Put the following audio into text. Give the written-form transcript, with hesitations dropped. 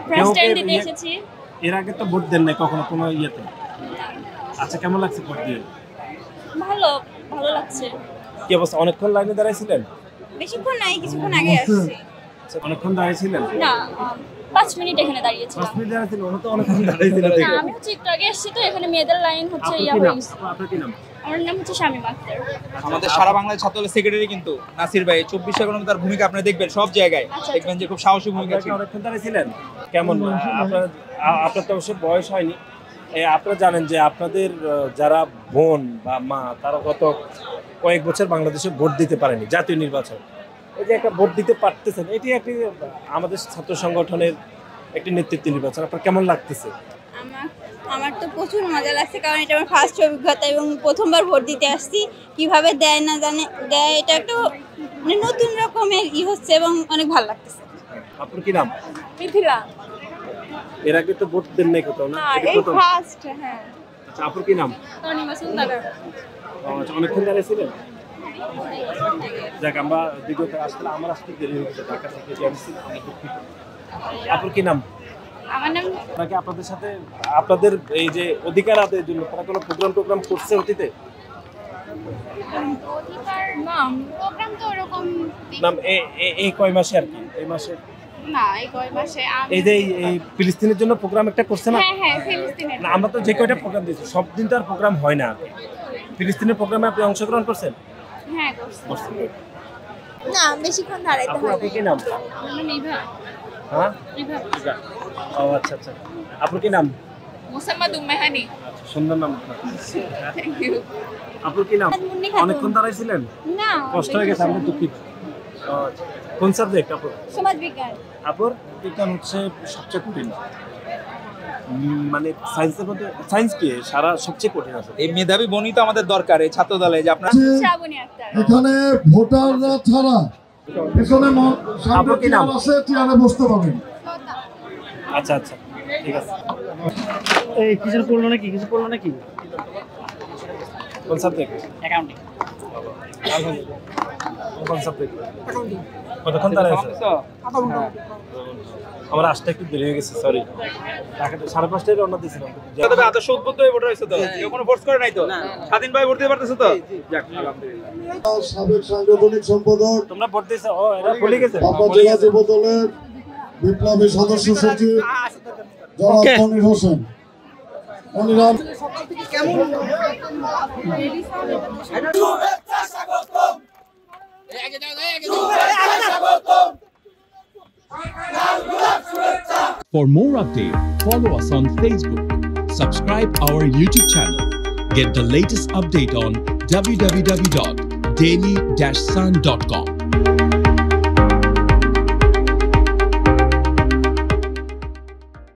President দিতে এসেছি। এর আগে তো ভোট দেন নাই কখনো কোনো ইয়েতে? আচ্ছা, কেমন লাগছে ভোট দিয়ে? ভালো ভালো লাগছে। কি অবস্থা, অনেকক্ষণ লাইনে দাঁড়াইছিলেন? বেশিক্ষণ নাই, কিছুক্ষণ আগে আসছি। অনেকক্ষণ দাঁড়াইছিলেন? না 5 মিনিট এখানে দাঁড়িয়েছিলাম। 5 মিনিট দাঁড়াইছিলেন? ওরা তো অনেকক্ষণ দাঁড়াইছিলেন। না, আমি হচ্ছে একটু আগে এসেছি তো, এখানে মেয়েদের লাইন হচ্ছে ইয়া হয়ে গেছে। আপনার কি নাম? আমার নাম হচ্ছে শামীমা আক্তার। আমাদের সারা বাংলাদেশ ছাত্রদলের সেক্রেটারি কিন্তু নাসির ভাই 24 ঘন্টা তার ভূমিকা আপনি দেখবেন সব জায়গায়, দেখবেন যে খুব সাহসী ভূমিকা ছিল। অনেকক্ষণ দাঁড়াইছিলেন? কেমন আপনার তো অবশ্য বয়স হয়নি, আপনারা জানেন যে আপনাদের যারা বোন বা মা তারা গত কয়েক বছর বাংলাদেশে ভোট দিতে পারেনি জাতীয় নির্বাচন, এই যে একটা ভোট দিতে পারতেছেন, এটি একটি আমাদের ছাত্র সংগঠনের একটি নেতৃত্ব নির্বাচন। আপনার কেমন লাগতেছে? আমার তো প্রচুর মজা লাগছে, কারণ এটা আমার ফার্স্ট অভিজ্ঞতা এবং প্রথমবার ভোট দিতে আসছি। কিভাবে দেয় না জানে দেয়, এটা একটু মানে নতুন রকমের হচ্ছে এবং অনেক ভালো লাগতেছে। আপনার কি নাম? মিথিলা। এর আগে তো ভোট দেন নাই কোথাও না? এই ফার্স্ট। হ্যাঁ। আচ্ছা, আপনার কি নাম? তনিমা সুন্দর। আচ্ছা, অনেকক্ষণ দাঁড়িয়েছিলেন? যাক, আমরা দ্বিতীয়ত আসলে আমার আসতে দেরি হয়ে গেছে, ঢাকা থেকে জানছি। আপনার কি নাম? আমার নাম। নাকি আপনাদের সাথে আপনাদের এই যে অধিকার আদায়ের জন্য তারা কোনো প্রোগ্রাম করছে অতীতে? অধিকার না, প্রোগ্রাম তো এরকম নাম এই কয় মাসে আর কি, এই মাসে না, এই কয় মাসে এই যে এই ফিলিস্তিনের জন্য প্রোগ্রাম একটা করছে না? হ্যাঁ হ্যাঁ, ফিলিস্তিনের। না, আমরা তো যে কয়টা প্রোগ্রাম দিয়েছি সব দিন তো আর প্রোগ্রাম হয় না। ফিলিস্তিনের প্রোগ্রামে আপনি অংশগ্রহণ করছেন? হ্যাঁ করছি। না, বেশিক্ষণ দাঁড়াইতে আপনার কি নাম? আমার নাম ইভা। হ্যাঁ, ইভা। ও আচ্ছা আচ্ছা। আপনার কি নাম? মুসাম্মাদ উম্মেহানি। সুন্দর নাম। Thank you. আপনার কি নাম? অনেকক্ষণ দাঁড়াইছিলেন? না, কষ্ট হয়ে গেছে, আমি দুঃখিত। আচ্ছা, কোন সাবজেক্ট আপনার? সমাজ বিজ্ঞান। আপনার বিজ্ঞান হচ্ছে সবচেয়ে কঠিন, মানে সায়েন্সের মধ্যে সায়েন্স কি সারা সবচেয়ে কঠিন আছে। এই মেধাবী বনই তো আমাদের দরকার এই ছাত্র দলে, যে আপনার শ্রাবণী আক্তার। এখানে ভোটাররা ছাড়া পিছনে আপনার কি নাম? আছে, চেয়ারে বসতে পারবেন। আচ্ছা আচ্ছা, ঠিক আছে। এই কিছু পড়লো নাকি? কোন সাবজেক্ট? অ্যাকাউন্টিং। কোন সাবজেক্ট? কতক্ষণ দাঁড়াইছে? আমার আসতে একটু দেরি হয়ে গেছে, সরি। ঢাকাতে 5:30টায় রওনা দিয়েছিলাম। তবে আদর্শ উদ্বুদ্ধ হয়ে ভোটার হয়েছে তো, কেউ কোনো ফোর্স করে নাই তো, স্বাধীনভাবে ভোট দিতে পারতেছে তো। যাক, আলহামদুলিল্লাহ। সাবেক সাংগঠনিক সম্পাদক, তোমরা ভোট দিয়েছো? ও, এরা ভুলে গেছে। ঢাকা জেলা যুব দলের বিপ্লবী সদস্য সচিব জনাব Monir Hossain. Maniram For more updates, follow us on Facebook, subscribe our YouTube channel, get the latest update on www.daily-sun.com.